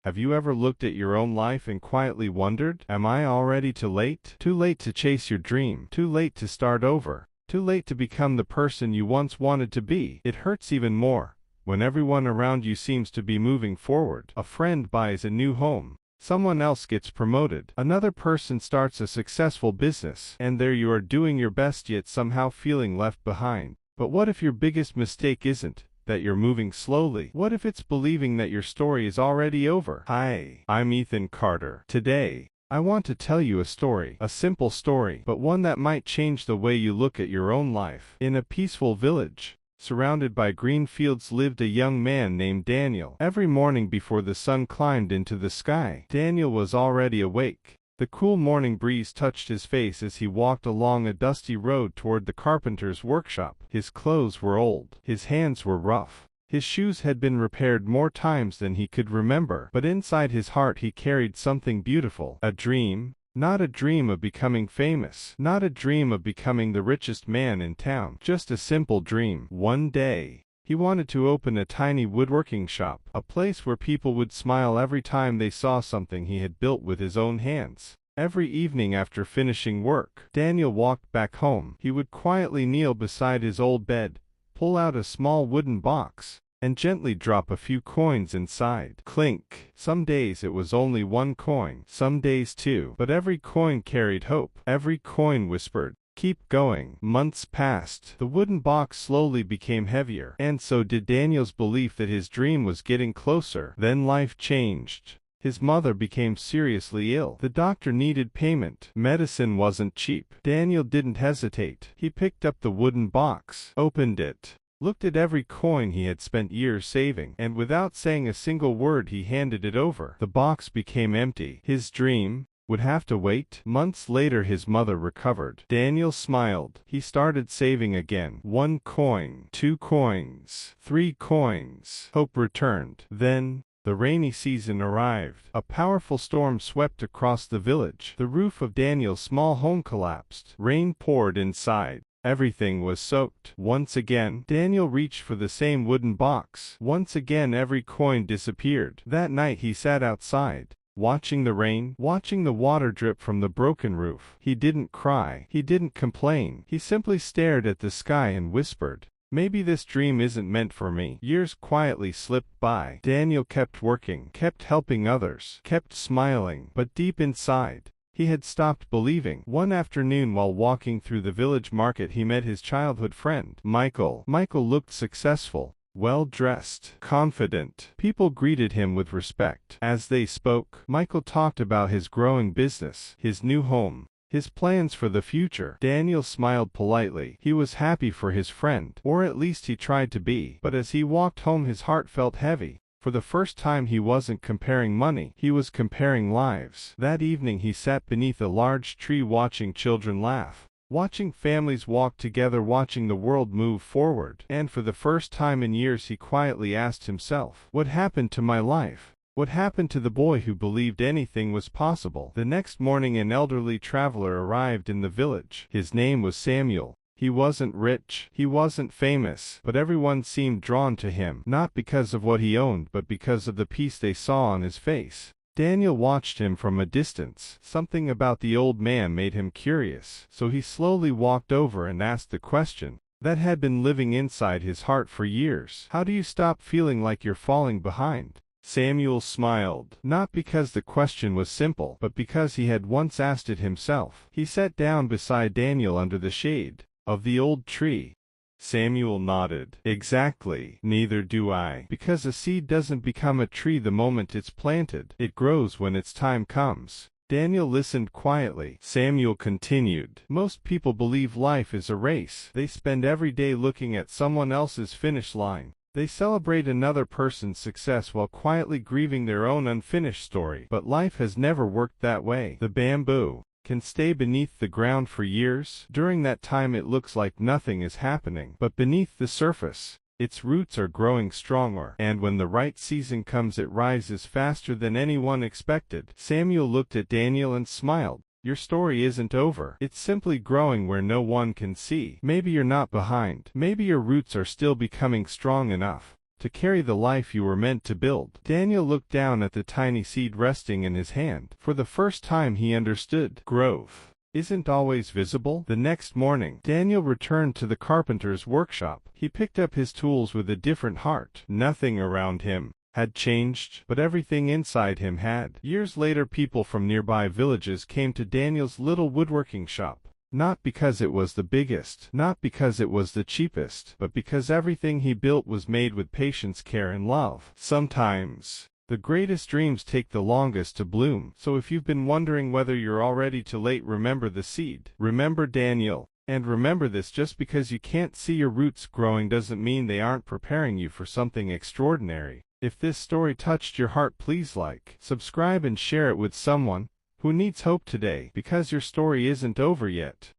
Have you ever looked at your own life and quietly wondered, am I already too late? Too late to chase your dream, too late to start over, too late to become the person you once wanted to be. It hurts even more when everyone around you seems to be moving forward. A friend buys a new home. Someone else gets promoted. Another person starts a successful business. And there you are doing your best yet somehow feeling left behind. But what if your biggest mistake isn't that you're moving slowly? What if it's believing that your story is already over? Hi, I'm Ethan Carter. Today, I want to tell you a story, a simple story, but one that might change the way you look at your own life. In a peaceful village, surrounded by green fields, lived a young man named Daniel. Every morning before the sun climbed into the sky, Daniel was already awake. The cool morning breeze touched his face as he walked along a dusty road toward the carpenter's workshop. His clothes were old. His hands were rough. His shoes had been repaired more times than he could remember. But inside his heart he carried something beautiful. A dream. Not a dream of becoming famous. Not a dream of becoming the richest man in town. Just a simple dream. One day, he wanted to open a tiny woodworking shop, a place where people would smile every time they saw something he had built with his own hands. Every evening after finishing work, Daniel walked back home. He would quietly kneel beside his old bed, pull out a small wooden box, and gently drop a few coins inside. Clink. Some days it was only one coin, some days two, but every coin carried hope. Every coin whispered, keep going. Months passed. The wooden box slowly became heavier, and so did Daniel's belief that his dream was getting closer. Then life changed. His mother became seriously ill. The doctor needed payment. Medicine wasn't cheap. Daniel didn't hesitate. He picked up the wooden box, opened it, looked at every coin he had spent years saving, and without saying a single word he handed it over. The box became empty. His dream would have to wait. Months later his mother recovered. Daniel smiled. He started saving again. 1 coin, 2 coins, 3 coins. Hope returned. Then, the rainy season arrived. A powerful storm swept across the village. The roof of Daniel's small home collapsed. Rain poured inside. Everything was soaked. Once again, Daniel reached for the same wooden box. Once again every coin disappeared. That night he sat outside, watching the rain, watching the water drip from the broken roof. He didn't cry. He didn't complain. He simply stared at the sky and whispered, maybe this dream isn't meant for me. Years quietly slipped by. Daniel kept working, kept helping others, kept smiling, but deep inside, he had stopped believing. One afternoon while walking through the village market he met his childhood friend, Michael. Michael looked successful, well-dressed, confident. People greeted him with respect. As they spoke, Michael talked about his growing business, his new home, his plans for the future. Daniel smiled politely. He was happy for his friend, or at least he tried to be. But as he walked home his heart felt heavy. For the first time he wasn't comparing money, he was comparing lives. That evening he sat beneath a large tree watching children laugh, watching families walk together, watching the world move forward. And for the first time in years he quietly asked himself, what happened to my life? What happened to the boy who believed anything was possible? The next morning an elderly traveler arrived in the village. His name was Samuel. He wasn't rich, he wasn't famous, but everyone seemed drawn to him, not because of what he owned but because of the peace they saw on his face. Daniel watched him from a distance. Something about the old man made him curious, so he slowly walked over and asked the question that had been living inside his heart for years. How do you stop feeling like you're falling behind? Samuel smiled, not because the question was simple, but because he had once asked it himself. He sat down beside Daniel under the shade of the old tree. Samuel nodded. Exactly. Neither do I. Because a seed doesn't become a tree the moment it's planted. It grows when its time comes. Daniel listened quietly. Samuel continued. Most people believe life is a race. They spend every day looking at someone else's finish line. They celebrate another person's success while quietly grieving their own unfinished story. But life has never worked that way. The bamboo can stay beneath the ground for years. During that time it looks like nothing is happening. But beneath the surface, its roots are growing stronger. And when the right season comes it rises faster than anyone expected. Samuel looked at Daniel and smiled. Your story isn't over. It's simply growing where no one can see. Maybe you're not behind. Maybe your roots are still becoming strong enough to carry the life you were meant to build. Daniel looked down at the tiny seed resting in his hand. For the first time he understood. Growth isn't always visible. The next morning, Daniel returned to the carpenter's workshop. He picked up his tools with a different heart. Nothing around him had changed, but everything inside him had. Years later, people from nearby villages came to Daniel's little woodworking shop. Not because it was the biggest, not because it was the cheapest, but because everything he built was made with patience, care, and love. Sometimes the greatest dreams take the longest to bloom. So if you've been wondering whether you're already too late, remember the seed. Remember Daniel. And remember this: just because you can't see your roots growing doesn't mean they aren't preparing you for something extraordinary. If this story touched your heart, please like, subscribe, and share it with someone who needs hope today, because your story isn't over yet.